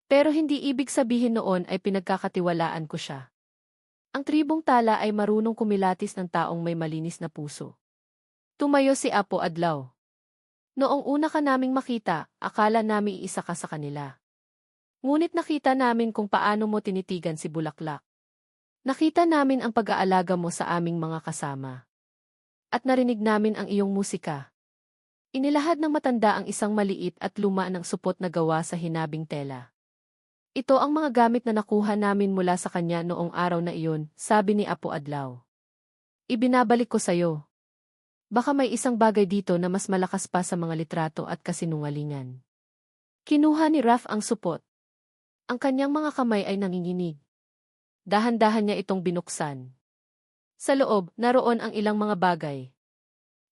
Pero hindi ibig sabihin noon ay pinagkakatiwalaan ko siya. Ang tribong tala ay marunong kumilatis ng taong may malinis na puso. Tumayo si Apo Adlaw. Noong una ka naming makita, akala namin iisa ka sa kanila. Ngunit nakita namin kung paano mo tinitigan si Bulaklak. Nakita namin ang pag-aalaga mo sa aming mga kasama. At narinig namin ang iyong musika. Inilahad ng matanda ang isang maliit at luma ng supot na gawa sa hinabing tela. Ito ang mga gamit na nakuha namin mula sa kanya noong araw na iyon, sabi ni Apo Adlaw. Ibinabalik ko sayo. Baka may isang bagay dito na mas malakas pa sa mga litrato at kasinungalingan. Kinuha ni Raph ang supot. Ang kanyang mga kamay ay nanginginig. Dahan-dahan niya itong binuksan. Sa loob, naroon ang ilang mga bagay.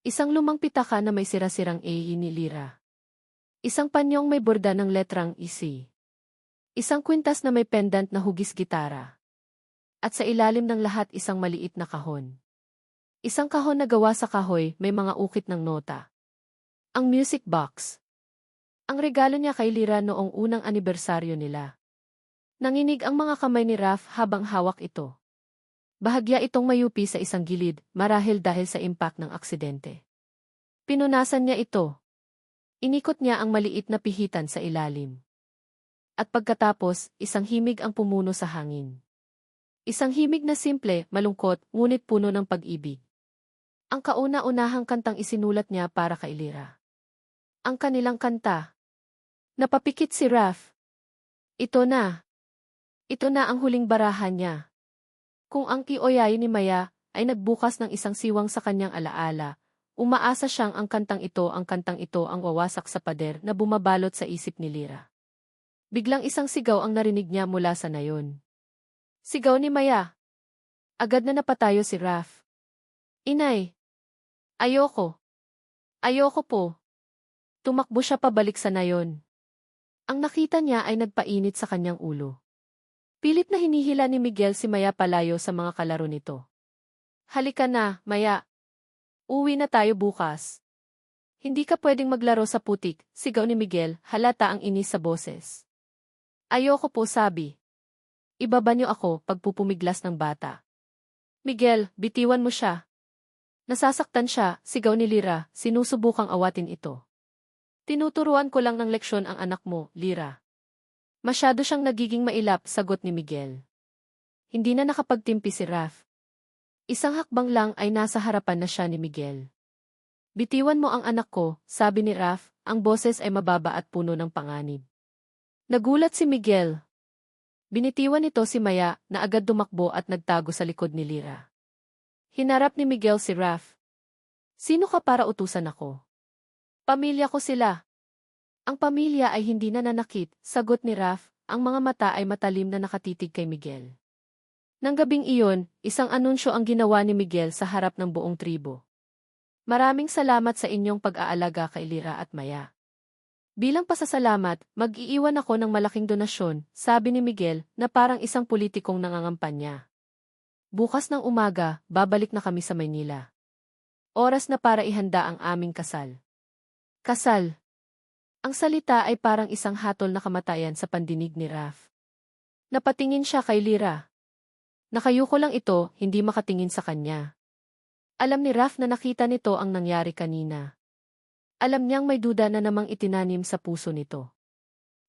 Isang lumang pitaka na may sira-sirang A ni Lyra. Isang panyong may borda ng letrang EC. Isang kwintas na may pendant na hugis gitara. At sa ilalim ng lahat isang maliit na kahon. Isang kahon na gawa sa kahoy, may mga ukit ng nota. Ang music box. Ang regalo niya kay Lyra noong unang anibersaryo nila. Nanginig ang mga kamay ni Raph habang hawak ito. Bahagya itong mayupi sa isang gilid, marahil dahil sa impact ng aksidente. Pinunasan niya ito. Inikot niya ang maliit na pihitan sa ilalim. At pagkatapos, isang himig ang pumuno sa hangin. Isang himig na simple, malungkot, ngunit puno ng pag-ibig. Ang kauna-unahang kantang isinulat niya para kay Lyra. Ang kanilang kanta. Napapikit si Raph. Ito na. Ito na ang huling barahan niya. Kung ang kioyay ni Maya ay nagbukas ng isang siwang sa kanyang alaala, umaasa siyang ang kantang ito ang wawasak sa pader na bumabalot sa isip ni Lyra. Biglang isang sigaw ang narinig niya mula sa nayon. Sigaw ni Maya. Agad na napatayo si Raph. Inay. Ayoko. Ayoko po. Tumakbo siya pabalik sa nayon. Ang nakita niya ay nagpainit sa kanyang ulo. Pilit na hinihila ni Miguel si Maya palayo sa mga kalaro nito. Halika na, Maya. Uwi na tayo bukas. Hindi ka pwedeng maglaro sa putik, sigaw ni Miguel, halata ang inis sa boses. Ayoko po, sabi. Ibaba niyo ako pagpupumiglas ng bata. Miguel, bitiwan mo siya. Nasasaktan siya, sigaw ni Lyra, sinusubukang awatin ito. Tinuturuan ko lang ng leksyon ang anak mo, Lyra. Masyado siyang nagiging mailap, sagot ni Miguel. Hindi na nakapagtimpi si Raph. Isang hakbang lang ay nasa harapan na siya ni Miguel. Bitiwan mo ang anak ko, sabi ni Raph, ang boses ay mababa at puno ng panganib. Nagulat si Miguel. Binitiwan nito si Maya na agad tumakbo at nagtago sa likod ni Lyra. Hinarap ni Miguel si Raph. Sino ka para utusan ako? Pamilya ko sila. Ang pamilya ay hindi nananakit, sagot ni Raph, ang mga mata ay matalim na nakatitig kay Miguel. Nang gabing iyon, isang anunsyo ang ginawa ni Miguel sa harap ng buong tribo. Maraming salamat sa inyong pag-aalaga kay Lyra at Maya. Bilang pasasalamat, mag-iiwan ako ng malaking donasyon, sabi ni Miguel na parang isang politikong nangangampanya. Bukas ng umaga, babalik na kami sa Maynila. Oras na para ihanda ang aming kasal. Kasal. Ang salita ay parang isang hatol na kamatayan sa pandinig ni Raf. Napatingin siya kay Lyra. Nakayuko lang ito, hindi makatingin sa kanya. Alam ni Raf na nakita nito ang nangyari kanina. Alam niyang may duda na namang itinanim sa puso nito.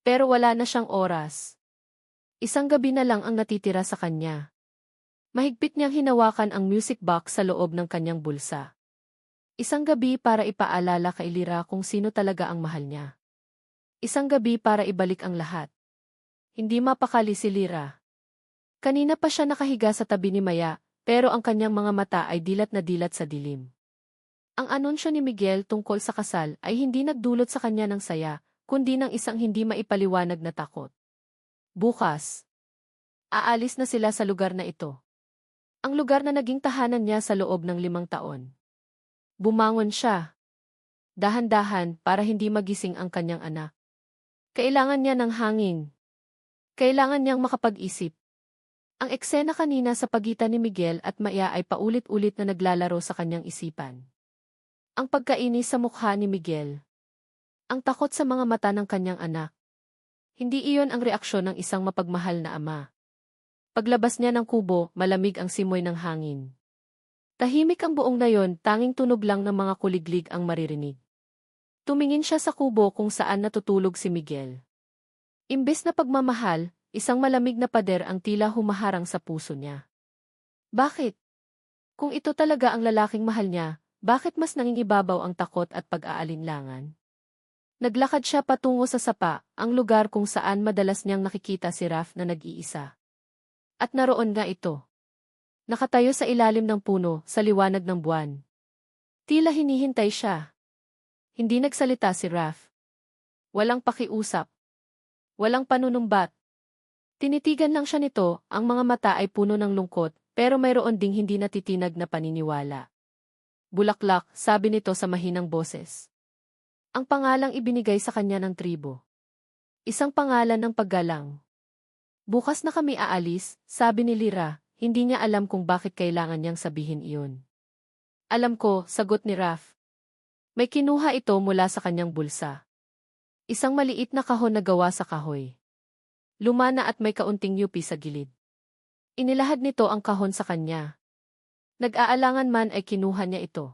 Pero wala na siyang oras. Isang gabi na lang ang natitira sa kanya. Mahigpit niyang hinawakan ang music box sa loob ng kanyang bulsa. Isang gabi para ipaalala kay Lyra kung sino talaga ang mahal niya. Isang gabi para ibalik ang lahat. Hindi mapakali si Lyra. Kanina pa siya nakahiga sa tabi ni Maya, pero ang kanyang mga mata ay dilat na dilat sa dilim. Ang anunsyo ni Miguel tungkol sa kasal ay hindi nagdulot sa kanya ng saya, kundi ng isang hindi maipaliwanag na takot. Bukas, aalis na sila sa lugar na ito. Ang lugar na naging tahanan niya sa loob ng 5 taon. Bumangon siya. Dahan-dahan para hindi magising ang kanyang anak. Kailangan niya ng hangin. Kailangan niyang makapag-isip. Ang eksena kanina sa pagitan ni Miguel at Maya ay paulit-ulit na naglalaro sa kanyang isipan. Ang pagkainis sa mukha ni Miguel. Ang takot sa mga mata ng kanyang anak. Hindi iyon ang reaksyon ng isang mapagmahal na ama. Paglabas niya ng kubo, malamig ang simoy ng hangin. Tahimik ang buong nayon, tanging tunog lang ng mga kuliglig ang maririnig. Tumingin siya sa kubo kung saan natutulog si Miguel. Imbes na pagmamahal, isang malamig na pader ang tila humaharang sa puso niya. Bakit? Kung ito talaga ang lalaking mahal niya, bakit mas nangingibabaw ang takot at pag-aalinlangan? Naglakad siya patungo sa sapa, ang lugar kung saan madalas niyang nakikita si Raf na nag-iisa. At naroon nga ito. Nakatayo sa ilalim ng puno, sa liwanag ng buwan. Tila hinihintay siya. Hindi nagsalita si Raf. Walang pakiusap. Walang panunumbat. Tinitigan lang siya nito, ang mga mata ay puno ng lungkot, pero mayroon ding hindi natitinag na paniniwala. Bulaklak, sabi nito sa mahinang boses. Ang pangalang ibinigay sa kanya ng tribo. Isang pangalan ng paggalang. Bukas na kami aalis, sabi ni Lyra, hindi niya alam kung bakit kailangan niyang sabihin iyon. Alam ko, sagot ni Raf. May kinuha ito mula sa kanyang bulsa. Isang maliit na kahon na gawa sa kahoy. Lumana at may kaunting yupi sa gilid. Inilahad nito ang kahon sa kanya. Nag-aalangan man ay kinuha niya ito.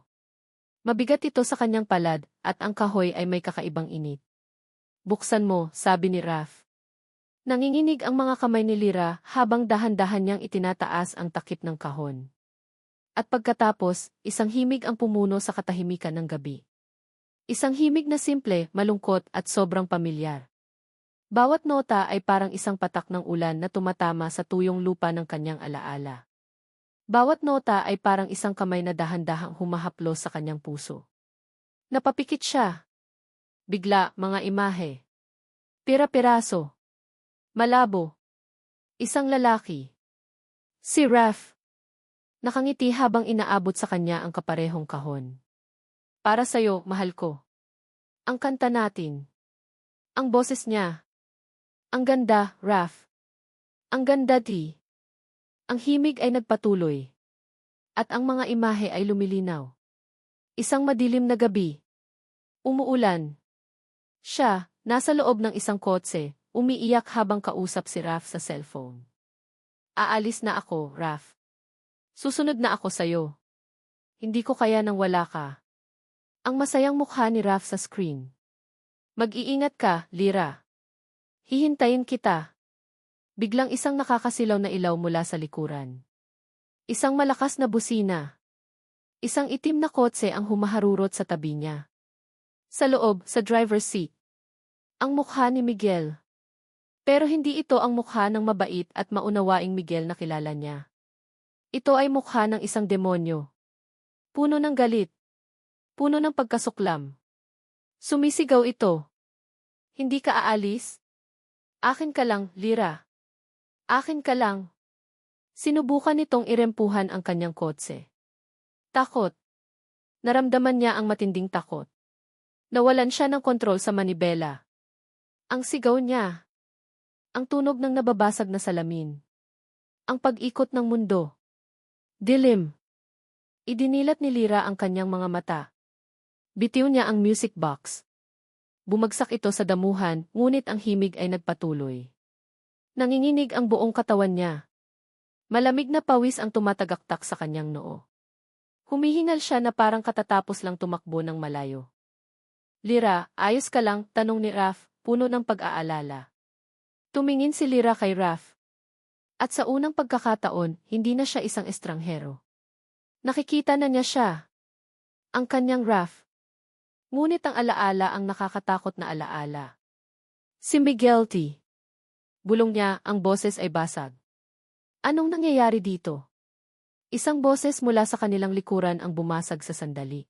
Mabigat ito sa kanyang palad, at ang kahoy ay may kakaibang init. Buksan mo, sabi ni Raf. Nanginginig ang mga kamay ni Lyra habang dahan-dahan niyang itinataas ang takip ng kahon. At pagkatapos, isang himig ang pumuno sa katahimikan ng gabi. Isang himig na simple, malungkot at sobrang pamilyar. Bawat nota ay parang isang patak ng ulan na tumatama sa tuyong lupa ng kanyang alaala. Bawat nota ay parang isang kamay na dahan-dahang humahaplos sa kanyang puso. Napapikit siya. Bigla, mga imahe. Pira-piraso. Malabo. Isang lalaki. Si Raf. Nakangiti habang inaabot sa kanya ang kaparehong kahon. Para sa'yo, mahal ko. Ang kanta natin. Ang boses niya. Ang ganda, Raf. Ang ganda, Ti. Ang himig ay nagpatuloy. At ang mga imahe ay lumilinaw. Isang madilim na gabi. Umuulan. Siya, nasa loob ng isang kotse, umiiyak habang kausap si Raf sa cellphone. Aalis na ako, Raf. Susunod na ako sa'yo. Hindi ko kaya nang wala ka. Ang masayang mukha ni Raf sa screen. Mag-iingat ka, Lyra. Hihintayin kita. Biglang isang nakakasilaw na ilaw mula sa likuran. Isang malakas na busina. Isang itim na kotse ang humaharurot sa tabi niya. Sa loob, sa driver's seat. Ang mukha ni Miguel. Pero hindi ito ang mukha ng mabait at maunawaing Miguel na kilala niya. Ito ay mukha ng isang demonyo. Puno ng galit. Puno ng pagkasuklam. Sumisigaw ito. Hindi ka aalis? Akin ka lang, Lyra. Akin ka lang. Sinubukan nitong irempuhan ang kanyang kotse. Takot. Naramdaman niya ang matinding takot. Nawalan siya ng kontrol sa manibela. Ang sigaw niya. Ang tunog ng nababasag na salamin. Ang pag-ikot ng mundo. Dilim. Idinilat ni Lyra ang kanyang mga mata. Bitiw niya ang music box. Bumagsak ito sa damuhan, ngunit ang himig ay nagpatuloy. Nanginginig ang buong katawan niya. Malamig na pawis ang tumatagaktak sa kanyang noo. Humihingal siya na parang katatapos lang tumakbo ng malayo. Lyra, ayos ka lang? Tanong ni Raph, puno ng pag-aalala. Tumingin si Lyra kay Raph. At sa unang pagkakataon, hindi na siya isang estranghero. Nakikita na niya siya. Ang kanyang Raph. Ngunit ang alaala ang nakakatakot na alaala. Si Miguel T. Bulong niya, ang boses ay basag. Anong nangyayari dito? Isang boses mula sa kanilang likuran ang bumasag sa sandali.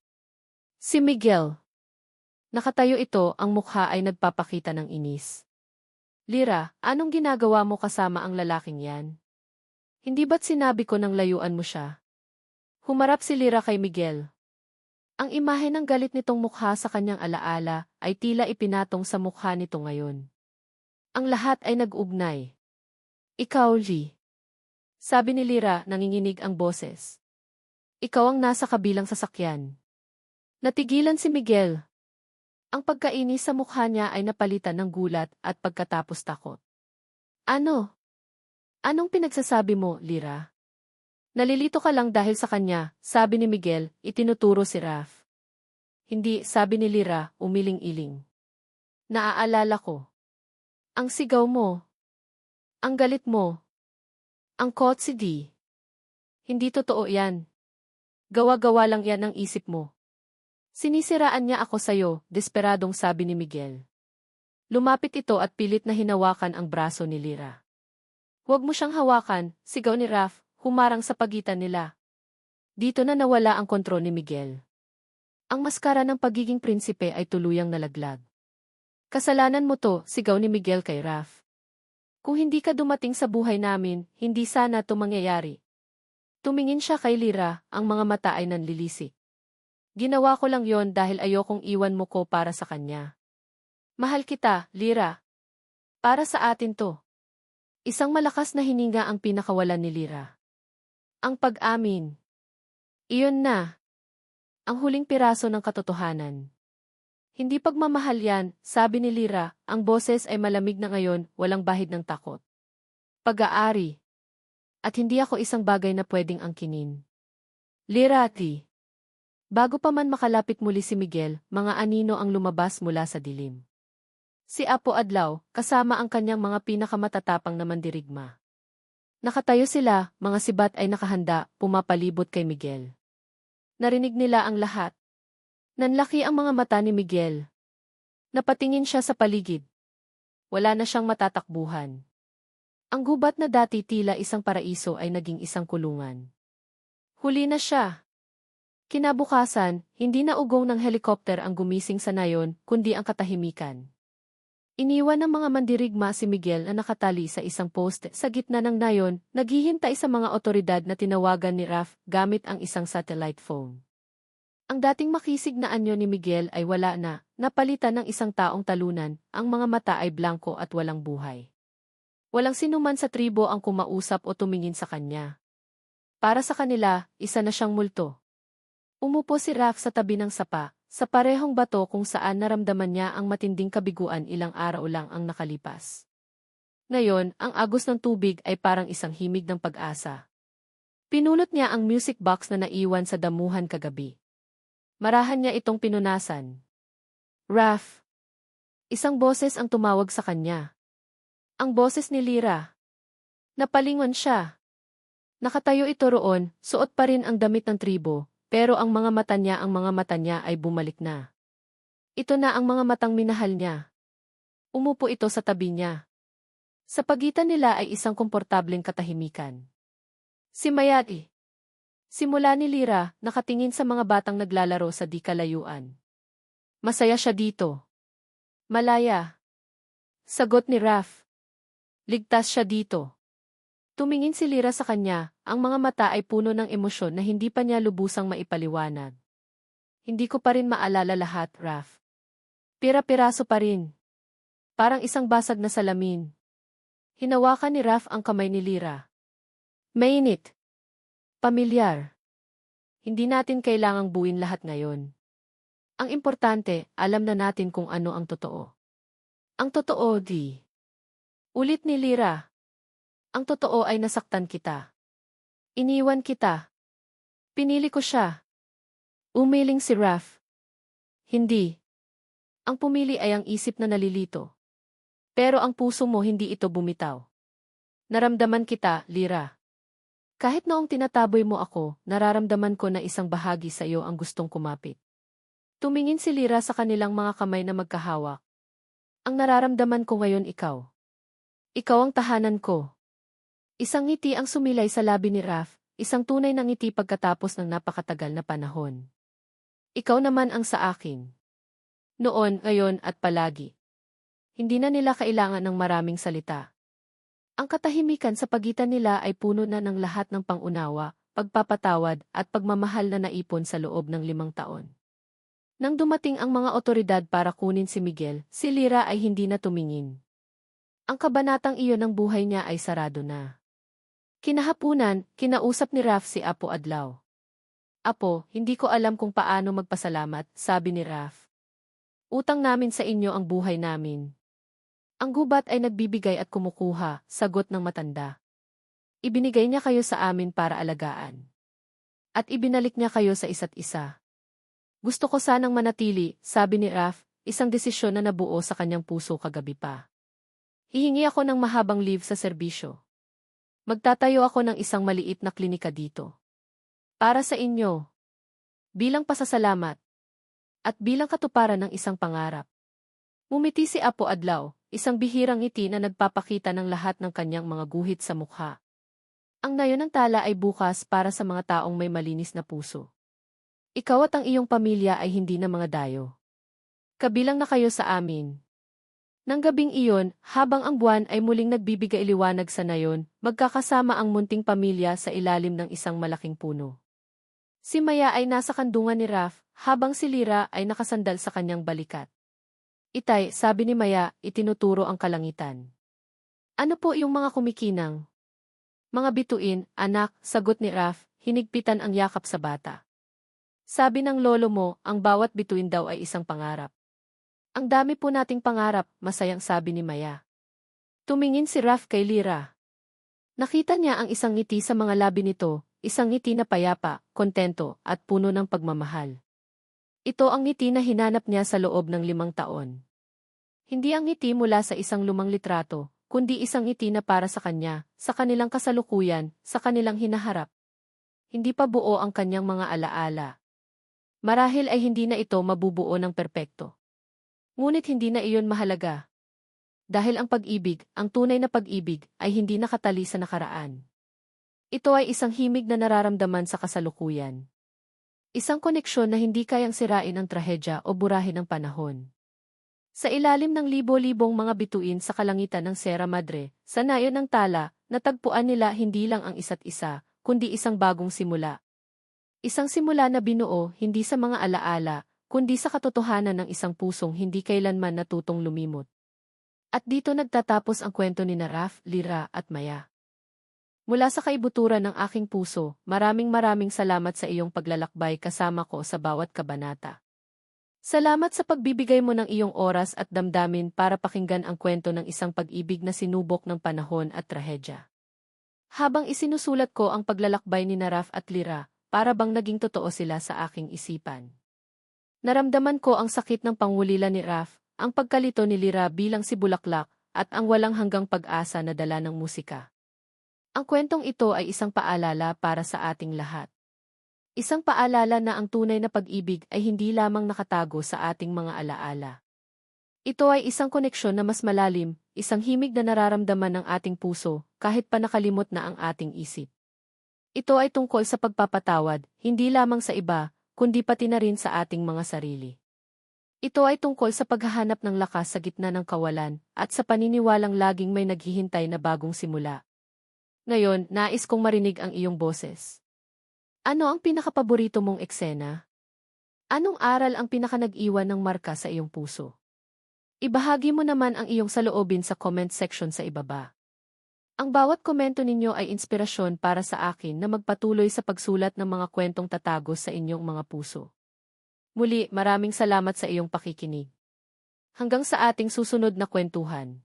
Si Miguel. Nakatayo ito, ang mukha ay nagpapakita ng inis. Lyra, anong ginagawa mo kasama ang lalaking yan? Hindi ba't sinabi ko nang layuan mo siya? Humarap si Lyra kay Miguel. Ang imahe ng galit nitong mukha sa kanyang alaala ay tila ipinatong sa mukha nito ngayon. Ang lahat ay nag-ugnay. Ikaw, Lee. Sabi ni Lyra, nanginginig ang boses. Ikaw ang nasa kabilang sasakyan. Natigilan si Miguel. Ang pagkainis sa mukha niya ay napalitan ng gulat at pagkatapos takot. Ano? Anong pinagsasabi mo, Lyra? Nalilito ka lang dahil sa kanya, sabi ni Miguel, itinuturo si Raph. Hindi, sabi ni Lyra, umiling-iling. Naaalala ko. Ang sigaw mo. Ang galit mo. Ang kotse di. Hindi totoo yan. Gawa-gawa lang yan ng isip mo. Sinisiraan niya ako sa'yo, desperadong sabi ni Miguel. Lumapit ito at pilit na hinawakan ang braso ni Lyra. Huwag mo siyang hawakan, sigaw ni Raph, humarang sa pagitan nila. Dito na nawala ang kontrol ni Miguel. Ang maskara ng pagiging prinsipe ay tuluyang nalaglag. Kasalanan mo to, sigaw ni Miguel kay Raph. Kung hindi ka dumating sa buhay namin, hindi sana ito mangyayari. Tumingin siya kay Lyra, ang mga mata ay nanlilisik. Ginawa ko lang yon dahil ayokong iwan mo ko para sa kanya. Mahal kita, Lyra. Para sa atin to. Isang malakas na hininga ang pinakawalan ni Lyra. Ang pag-amin. Iyon na. Ang huling piraso ng katotohanan. Hindi pagmamahal yan, sabi ni Lyra, ang boses ay malamig na ngayon, walang bahid ng takot. Pag-aari. At hindi ako isang bagay na pwedeng angkinin. Lyra, ati. Bago pa man makalapit muli si Miguel, mga anino ang lumabas mula sa dilim. Si Apo Adlaw, kasama ang kanyang mga pinakamatatapang na mandirigma. Nakatayo sila, mga sibat ay nakahanda, pumapalibot kay Miguel. Narinig nila ang lahat. Nanlaki ang mga mata ni Miguel. Napatingin siya sa paligid. Wala na siyang matatakbuhan. Ang gubat na dati tila isang paraiso ay naging isang kulungan. Huli na siya. Kinabukasan, hindi na ugong ng helikopter ang gumising sa nayon, kundi ang katahimikan. Iniwan ng mga mandirigma si Miguel na nakatali sa isang poste sa gitna ng nayon, naghihintay sa mga otoridad na tinawagan ni Raph gamit ang isang satellite phone. Ang dating makisig na anyo ni Miguel ay wala na, napalitan ng isang taong talunan, ang mga mata ay blanko at walang buhay. Walang sinuman sa tribo ang kumausap o tumingin sa kanya. Para sa kanila, isa na siyang multo. Umupo si Raph sa tabi ng sapa, sa parehong bato kung saan naramdaman niya ang matinding kabiguan ilang araw lang ang nakalipas. Ngayon, ang agos ng tubig ay parang isang himig ng pag-asa. Pinulot niya ang music box na naiwan sa damuhan kagabi. Marahan niya itong pinunasan. Raph. Isang boses ang tumawag sa kanya. Ang boses ni Lyra. Napalingon siya. Nakatayo ito roon, suot pa rin ang damit ng tribo, pero ang mga mata niya ay bumalik na. Ito na ang mga matang minahal niya. Umupo ito sa tabi niya. Sa pagitan nila ay isang komportableng katahimikan. Si Mayati. Simula ni Lyra, nakatingin sa mga batang naglalaro sa di kalayuan. Masaya siya dito. Malaya. Sagot ni Raph. Ligtas siya dito. Tumingin si Lyra sa kanya, ang mga mata ay puno ng emosyon na hindi pa niya lubusang maipaliwanag. Hindi ko pa rin maalala lahat, Raph. Pira-piraso pa rin. Parang isang basag na salamin. Hinawakan ni Raph ang kamay ni Lyra. Mainit. Pamilyar. Hindi natin kailangang buuin lahat ngayon. Ang importante, alam na natin kung ano ang totoo. Ang totoo, di. Ulit ni Lyra. Ang totoo ay nasaktan kita. Iniwan kita. Pinili ko siya. Umiling si Raph. Hindi. Ang pumili ay ang isip na nalilito. Pero ang puso mo hindi ito bumitaw. Naramdaman kita, Lyra. Kahit noong tinataboy mo ako, nararamdaman ko na isang bahagi sa iyo ang gustong kumapit. Tumingin si Lyra sa kanilang mga kamay na magkahawak. Ang nararamdaman ko ngayon ikaw. Ikaw ang tahanan ko. Isang ngiti ang sumilay sa labi ni Raph, isang tunay na ngiti pagkatapos ng napakatagal na panahon. Ikaw naman ang sa akin. Noon, ngayon at palagi. Hindi na nila kailangan ng maraming salita. Ang katahimikan sa pagitan nila ay puno na ng lahat ng pangunawa, pagpapatawad at pagmamahal na naipon sa loob ng 5 taon. Nang dumating ang mga otoridad para kunin si Miguel, si Lyra ay hindi na tumingin. Ang kabanatang iyon ng buhay niya ay sarado na. Kinahapunan, kinausap ni Raph si Apo Adlaw. Apo, hindi ko alam kung paano magpasalamat, sabi ni Raph. Utang namin sa inyo ang buhay namin. Ang gubat ay nagbibigay at kumukuha, sagot ng matanda. Ibinigay niya kayo sa amin para alagaan. At ibinalik niya kayo sa isa't isa. Gusto ko sanang manatili, sabi ni Raph, isang desisyon na nabuo sa kanyang puso kagabi pa. Hihingi ako ng mahabang leave sa serbisyo. Magtatayo ako ng isang maliit na klinika dito. Para sa inyo. Bilang pasasalamat. At bilang katuparan ng isang pangarap. Ngumiti si Apo Adlaw, isang bihirang ngiti na nagpapakita ng lahat ng kanyang mga guhit sa mukha. Ang nayon ng tala ay bukas para sa mga taong may malinis na puso. Ikaw at ang iyong pamilya ay hindi na mga dayo. Kabilang na kayo sa amin. Nang gabing iyon, habang ang buwan ay muling nagbibigay liwanag sa nayon, magkakasama ang munting pamilya sa ilalim ng isang malaking puno. Si Maya ay nasa kandungan ni Raph, habang si Lyra ay nakasandal sa kanyang balikat. Itay, sabi ni Maya, itinuturo ang kalangitan. Ano po yung mga kumikinang? Mga bituin, anak, sagot ni Raph, hinigpitan ang yakap sa bata. Sabi ng lolo mo, ang bawat bituin daw ay isang pangarap. Ang dami po nating pangarap, masayang sabi ni Maya. Tumingin si Raph kay Lyra. Nakita niya ang isang ngiti sa mga labi nito, isang ngiti na payapa, kontento, at puno ng pagmamahal. Ito ang ngiti na hinanap niya sa loob ng 5 taon. Hindi ang ngiti mula sa isang lumang litrato, kundi isang ngiti na para sa kanya, sa kanilang kasalukuyan, sa kanilang hinaharap. Hindi pa buo ang kanyang mga alaala. Marahil ay hindi na ito mabubuo ng perpekto. Ngunit hindi na iyon mahalaga. Dahil ang pag-ibig, ang tunay na pag-ibig, ay hindi nakatali sa nakaraan. Ito ay isang himig na nararamdaman sa kasalukuyan. Isang koneksyon na hindi kayang sirain ang trahedya o burahin ng panahon. Sa ilalim ng libo-libong mga bituin sa kalangitan ng Sierra Madre, sa nayon ng tala, natagpuan nila hindi lang ang isa't isa, kundi isang bagong simula. Isang simula na binuo hindi sa mga alaala, kundi sa katotohanan ng isang pusong hindi kailanman natutong lumimot. At dito nagtatapos ang kwento ni Raph, Lyra at Maya. Mula sa kaibuturan ng aking puso, maraming salamat sa iyong paglalakbay kasama ko sa bawat kabanata. Salamat sa pagbibigay mo ng iyong oras at damdamin para pakinggan ang kwento ng isang pag-ibig na sinubok ng panahon at trahedya. Habang isinusulat ko ang paglalakbay ni Raph at Lyra, para bang naging totoo sila sa aking isipan. Naramdaman ko ang sakit ng pangulila ni Raph, ang pagkalito ni Lyra bilang si Bulaklak, at ang walang hanggang pag-asa na dala ng musika. Ang kwentong ito ay isang paalala para sa ating lahat. Isang paalala na ang tunay na pag-ibig ay hindi lamang nakatago sa ating mga alaala. Ito ay isang koneksyon na mas malalim, isang himig na nararamdaman ng ating puso, kahit pa nakalimot na ang ating isip. Ito ay tungkol sa pagpapatawad, hindi lamang sa iba, kundi pati na rin sa ating mga sarili. Ito ay tungkol sa paghahanap ng lakas sa gitna ng kawalan, at sa paniniwalang laging may naghihintay na bagong simula. Ngayon, nais kong marinig ang iyong boses. Ano ang pinakapaborito mong eksena? Anong aral ang pinakanag-iwan ng marka sa iyong puso? Ibahagi mo naman ang iyong saloobin sa comment section sa ibaba. Ang bawat komento ninyo ay inspirasyon para sa akin na magpatuloy sa pagsulat ng mga kwentong tatagos sa inyong mga puso. Muli, maraming salamat sa iyong pakikinig. Hanggang sa ating susunod na kwentuhan.